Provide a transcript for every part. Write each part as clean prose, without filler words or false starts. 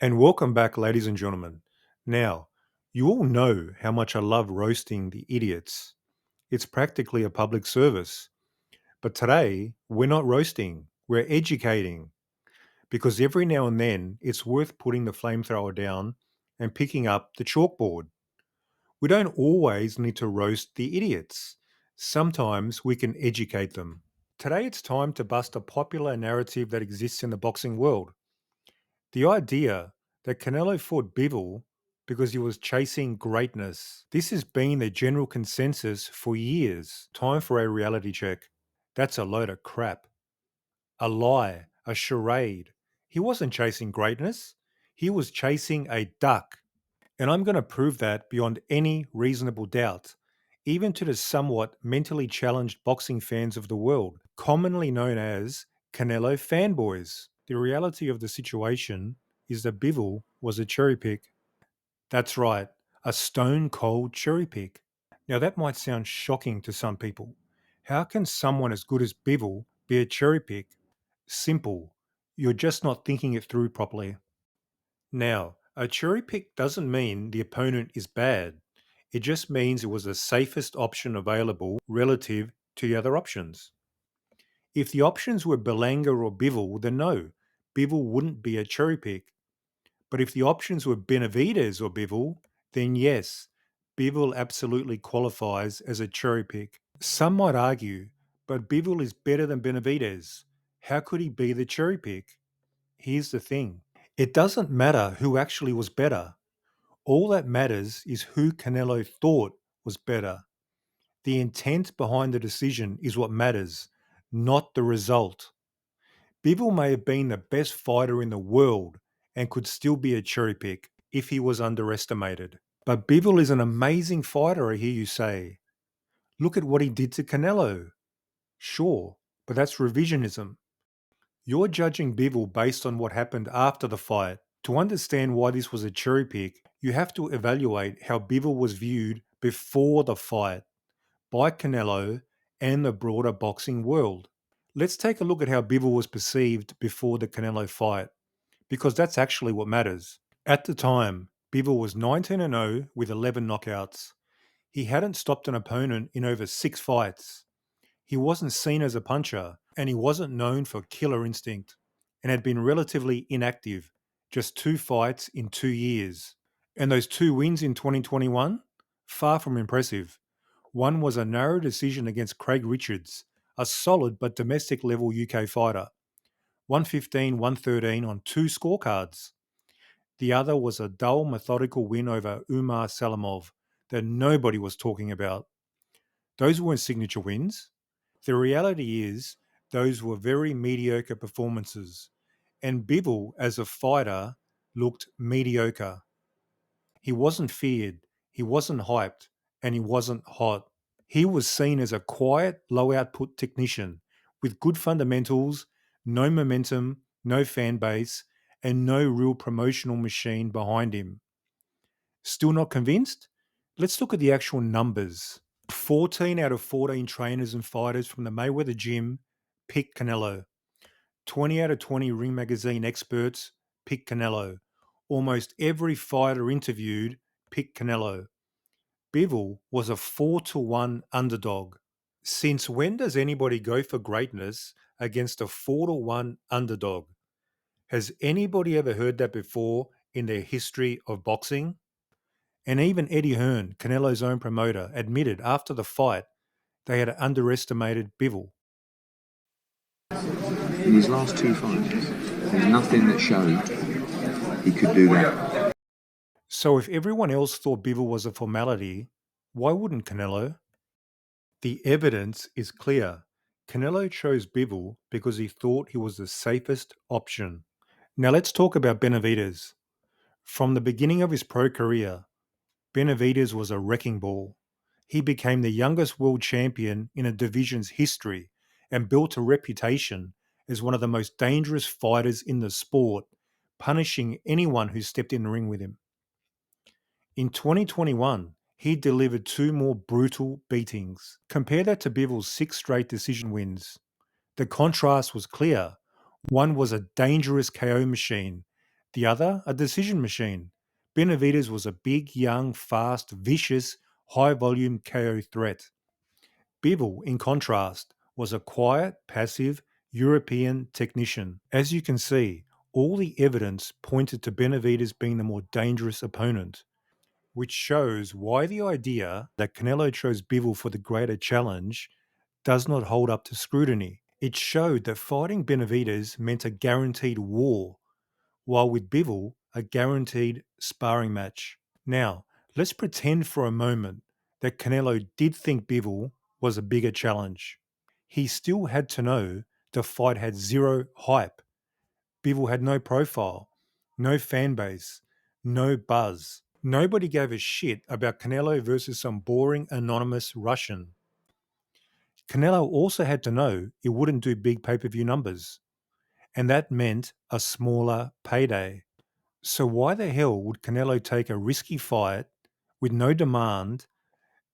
And welcome back, ladies and gentlemen. Now, you all know how much I love roasting the idiots. It's practically a public service. But today, we're not roasting, we're educating. Because every now and then, it's worth putting the flamethrower down and picking up the chalkboard. We don't always need to roast the idiots. Sometimes we can educate them. Today, it's time to bust a popular narrative that exists in the boxing world. The idea that Canelo fought Bivol because he was chasing greatness. This has been the general consensus for years. Time for a reality check. That's a load of crap. A lie, a charade. He wasn't chasing greatness. He was chasing a duck. And I'm going to prove that beyond any reasonable doubt, even to the somewhat mentally challenged boxing fans of the world, commonly known as Canelo fanboys. The reality of the situation is that Bivol was a cherry pick. That's right, a stone cold cherry pick. Now, that might sound shocking to some people. How can someone as good as Bivol be a cherry pick? Simple. You're just not thinking it through properly. Now, a cherry pick doesn't mean the opponent is bad. It just means it was the safest option available relative to the other options. If the options were Belanga or Bivol, then no, Bivol wouldn't be a cherry pick. But if the options were Benavidez or Bivol, then yes, Bivol absolutely qualifies as a cherry pick. Some might argue, but Bivol is better than Benavidez. How could he be the cherry pick? Here's the thing. It doesn't matter who actually was better. All that matters is who Canelo thought was better. The intent behind the decision is what matters, not the result. Bivol may have been the best fighter in the world and could still be a cherry pick if he was underestimated. But Bivol is an amazing fighter, I hear you say. Look at what he did to Canelo. Sure, but that's revisionism. You're judging Bivol based on what happened after the fight. To understand why this was a cherry pick, you have to evaluate how Bivol was viewed before the fight by Canelo and the broader boxing world. Let's take a look at how Bivol was perceived before the Canelo fight, because that's actually what matters. At the time, Bivol was 19-0 with 11 knockouts. He hadn't stopped an opponent in over 6 fights. He wasn't seen as a puncher, and he wasn't known for killer instinct, and had been relatively inactive, just 2 fights in 2 years. And those 2 wins in 2021? Far from impressive. One was a narrow decision against Craig Richards, a solid but domestic level UK fighter. 115-113 on 2 scorecards. The other was a dull, methodical win over Umar Salamov that nobody was talking about. Those weren't signature wins. The reality is, those were very mediocre performances, and Bivol, as a fighter, looked mediocre. He wasn't feared, he wasn't hyped, and he wasn't hot. He was seen as a quiet, low output technician with good fundamentals, no momentum, no fan base, and no real promotional machine behind him. Still not convinced? Let's look at the actual numbers. 14 out of 14 trainers and fighters from the Mayweather gym picked Canelo. 20 out of 20 Ring Magazine experts picked Canelo. Almost every fighter interviewed picked Canelo. Bivol was a 4-1 underdog. Since when does anybody go for greatness against a 4-1 underdog? Has anybody ever heard that before in their history of boxing? And even Eddie Hearn, Canelo's own promoter, admitted after the fight they had underestimated Bivol. In his last 2 fights, there's nothing that showed he could do that. So if everyone else thought Bivol was a formality, why wouldn't Canelo? The evidence is clear. Canelo chose Bivol because he thought he was the safest option. Now let's talk about Benavidez. From the beginning of his pro career, Benavidez was a wrecking ball. He became the youngest world champion in a division's history and built a reputation as one of the most dangerous fighters in the sport, punishing anyone who stepped in the ring with him. In 2021, he delivered 2 more brutal beatings. Compare that to Bivol's 6 straight decision wins. The contrast was clear. One was a dangerous KO machine. The other, a decision machine. Benavidez was a big, young, fast, vicious, high volume KO threat. Bivol, in contrast, was a quiet, passive, European technician. As you can see, all the evidence pointed to Benavidez being the more dangerous opponent, which shows why the idea that Canelo chose Bivol for the greater challenge does not hold up to scrutiny. It showed that fighting Benavidez meant a guaranteed war, while with Bivol, a guaranteed sparring match. Now, let's pretend for a moment that Canelo did think Bivol was a bigger challenge. He still had to know the fight had zero hype. Bivol had no profile, no fan base, no buzz. Nobody gave a shit about Canelo versus some boring anonymous Russian. Canelo also had to know it wouldn't do big pay-per-view numbers, and that meant a smaller payday. So why the hell would Canelo take a risky fight with no demand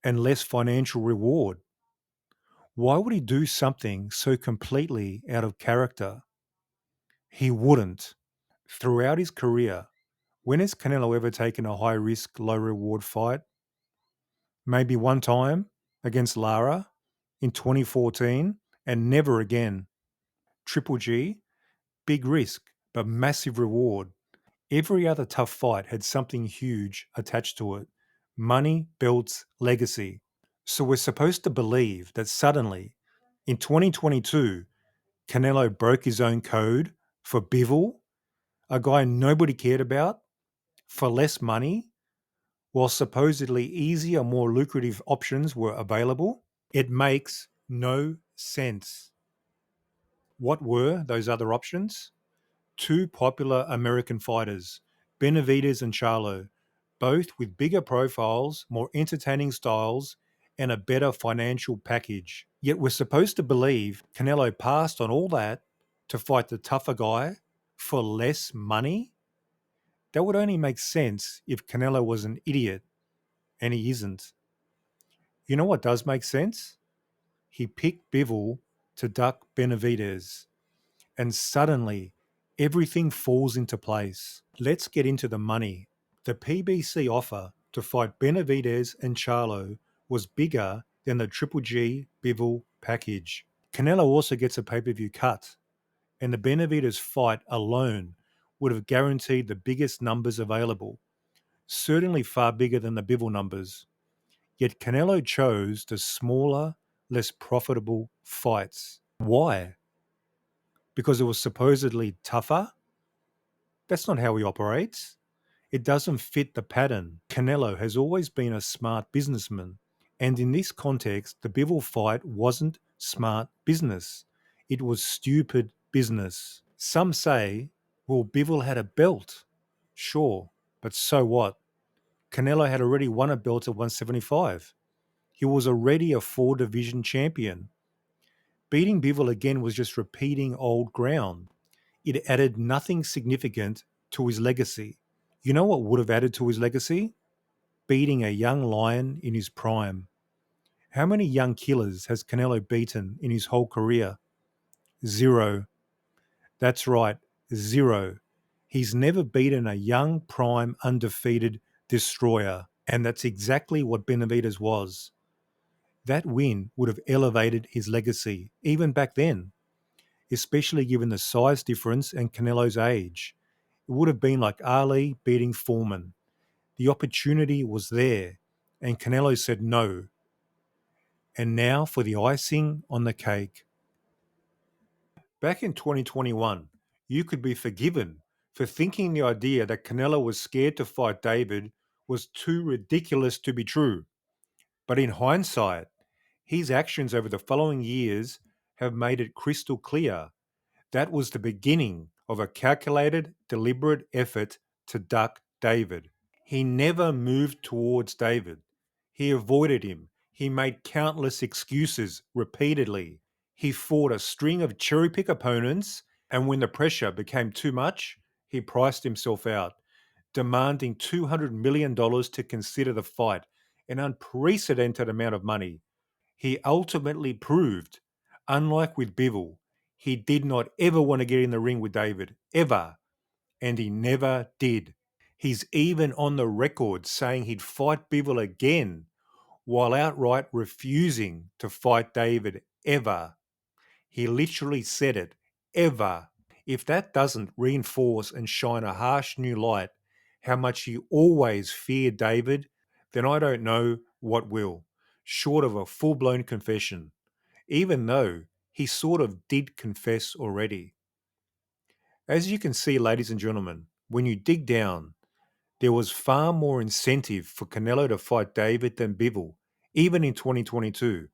and less financial reward? Why would he do something so completely out of character? He wouldn't. Throughout his career, when has Canelo ever taken a high risk, low reward fight? Maybe one time against Lara in 2014 and never again. Triple G, big risk, but massive reward. Every other tough fight had something huge attached to it: money, belts, legacy. So we're supposed to believe that suddenly, in 2022, Canelo broke his own code for Bivol, a guy nobody cared about, for less money, while supposedly easier, more lucrative options were available. It makes no sense. What were those other options? Two popular American fighters, Benavidez and Charlo, both with bigger profiles, more entertaining styles, and a better financial package. Yet we're supposed to believe Canelo passed on all that to fight the tougher guy for less money? That would only make sense if Canelo was an idiot, and he isn't. You know what does make sense? He picked Bivol to duck Benavidez, and suddenly everything falls into place. Let's get into the money. The PBC offer to fight Benavidez and Charlo was bigger than the Triple G Bivol package. Canelo also gets a pay-per-view cut, and the Benavidez fight alone would have guaranteed the biggest numbers available, certainly far bigger than the Bivol numbers. Yet Canelo chose the smaller, less profitable fights. Why? Because it was supposedly tougher? That's not how he operates. It doesn't fit the pattern. Canelo has always been a smart businessman, and in this context, the Bivol fight wasn't smart business. It was stupid business. Some say, well, Bivol had a belt. Sure, but so what? Canelo had already won a belt at 175. He was already a four-division champion. Beating Bivol again was just repeating old ground. It added nothing significant to his legacy. You know what would have added to his legacy? Beating a young lion in his prime. How many young killers has Canelo beaten in his whole career? Zero. That's right, zero. He's never beaten a young, prime, undefeated destroyer. And that's exactly what Benavidez was. That win would have elevated his legacy, even back then, especially given the size difference and Canelo's age. It would have been like Ali beating Foreman. The opportunity was there, and Canelo said no. And now for the icing on the cake. Back in 2021, you could be forgiven for thinking the idea that Canelo was scared to fight David was too ridiculous to be true. But in hindsight, his actions over the following years have made it crystal clear that was the beginning of a calculated, deliberate effort to duck David. He never moved towards David. He avoided him. He made countless excuses repeatedly. He fought a string of cherry pick opponents, and when the pressure became too much, he priced himself out, demanding $200 million to consider the fight, an unprecedented amount of money. He ultimately proved, unlike with Bivol, he did not ever want to get in the ring with David, ever. and he never did. He's even on the record saying he'd fight Bivol again while outright refusing to fight David ever. He literally said it, ever. If that doesn't reinforce and shine a harsh new light how much he always feared David, then I don't know what will, short of a full blown confession, even though he sort of did confess already. As you can see, ladies and gentlemen, when you dig down, there was far more incentive for Canelo to fight David than Bivol, even in 2022.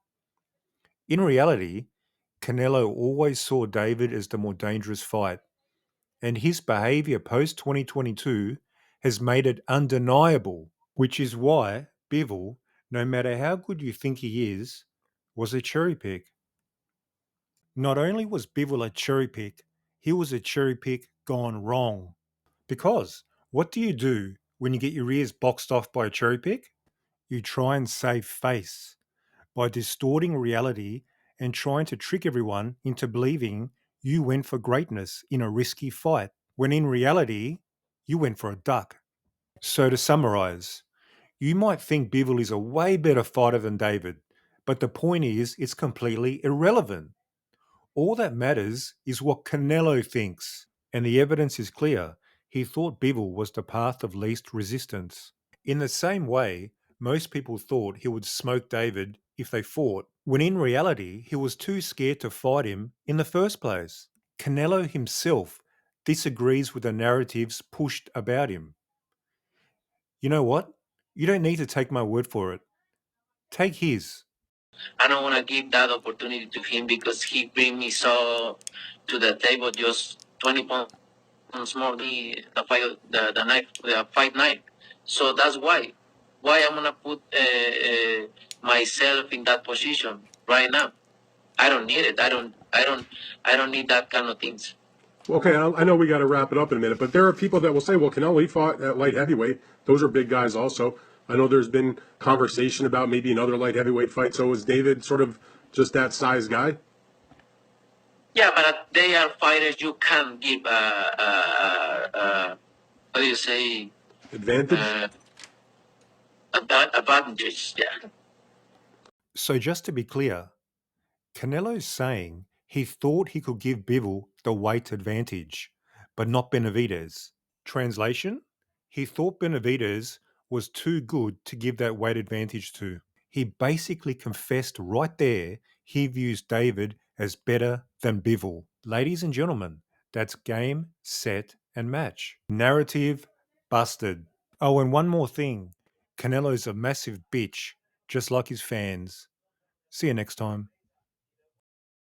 In reality, Canelo always saw David as the more dangerous fight, and his behavior post 2022 has made it undeniable, which is why Bivol, no matter how good you think he is, was a cherry pick. Not only was Bivol a cherry pick, he was a cherry pick gone wrong. Because what do you do when you get your ears boxed off by a cherry pick? You try and save face by distorting reality and trying to trick everyone into believing you went for greatness in a risky fight, when in reality, you went for a duck. So to summarize, you might think Bivol is a way better fighter than David, but the point is, it's completely irrelevant. All that matters is what Canelo thinks, and the evidence is clear. He thought Bivol was the path of least resistance. In the same way, most people thought he would smoke David if they fought, when in reality, he was too scared to fight him in the first place. Canelo himself disagrees with the narratives pushed about him. You know what? You don't need to take my word for it. Take his. I don't want to give that opportunity to him because he bring me so to the table just 20 pounds more the fight night. So that's why I'm gonna put myself in that position right now. I don't need it. I don't need that kind of things. Okay, I know we got to wrap it up in a minute, but there are people that will say, well, Canelo, he fought at light heavyweight. Those are big guys also. I know there's been conversation about maybe another light heavyweight fight. So is David sort of just that size guy? Yeah, but they are fighters you can give how do you say Advantage? advantages. Yeah. So just to be clear, Canelo's saying he thought he could give Bivol the weight advantage, but not Benavidez. Translation? He thought Benavidez was too good to give that weight advantage to. He basically confessed right there he views David as better than Bivol. Ladies and gentlemen, that's game, set, and match. Narrative busted. Oh, and one more thing. Canelo's a massive bitch, just like his fans. See you next time.